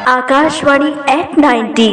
Akashvani eight 90।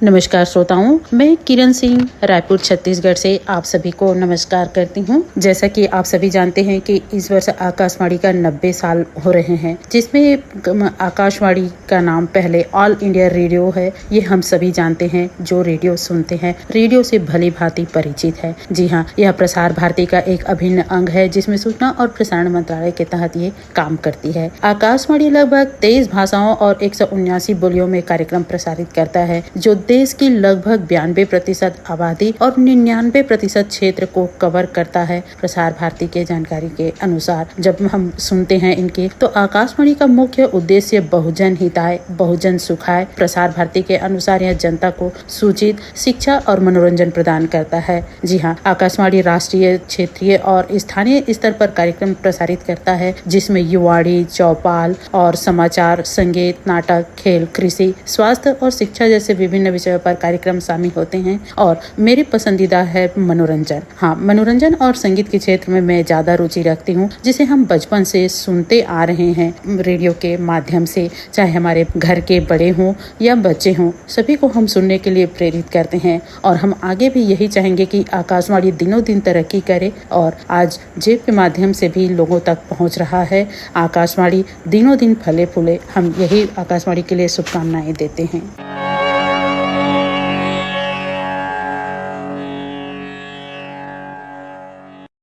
नमस्कार श्रोताओं, मैं किरण सिंह रायपुर छत्तीसगढ़ से आप सभी को नमस्कार करती हूँ। जैसा कि आप सभी जानते हैं कि इस वर्ष आकाशवाणी का 90 साल हो रहे हैं, जिसमें आकाशवाणी का नाम पहले ऑल इंडिया रेडियो है। ये हम सभी जानते हैं, जो रेडियो सुनते हैं, रेडियो से भली भांति परिचित है। जी हाँ, यह प्रसार भारती का एक अभिन्न अंग है, जिसमें सूचना और प्रसारण मंत्रालय के तहत ये काम करती है। आकाशवाणी लगभग 23 भाषाओं और 179 बोलियों में कार्यक्रम प्रसारित करता है, जो देश की लगभग 92% आबादी और 99% क्षेत्र को कवर करता है। प्रसार भारती के जानकारी के अनुसार जब हम सुनते हैं इनके, तो आकाशवाणी का मुख्य उद्देश्य बहुजन हिताय, बहुजन सुखाय। प्रसार भारती के अनुसार यह जनता को सूचित, शिक्षा और मनोरंजन प्रदान करता है। जी हाँ, आकाशवाणी राष्ट्रीय, क्षेत्रीय और स्थानीय स्तर पर कार्यक्रम प्रसारित करता है, जिसमें युवाड़ी, चौपाल और समाचार, संगीत, नाटक, खेल, कृषि, स्वास्थ्य और शिक्षा जैसे विभिन्न विषयों पर कार्यक्रम शामिल होते हैं। और मेरे पसंदीदा है मनोरंजन। हाँ, मनोरंजन और संगीत के क्षेत्र में मैं ज्यादा रुचि रखती हूँ, जिसे हम बचपन से सुनते आ रहे हैं रेडियो के माध्यम से। चाहे हमारे घर के बड़े हों या बच्चे हों, सभी को हम सुनने के लिए प्रेरित करते हैं। और हम आगे भी यही चाहेंगे कि आकाशवाणी दिनों दिन तरक्की करे और आज जेब के माध्यम से भी लोगों तक पहुँच रहा है। आकाशवाणी दिनों दिन फले फूले। हम यही आकाशवाणी के लिए शुभकामनाएं देते हैं।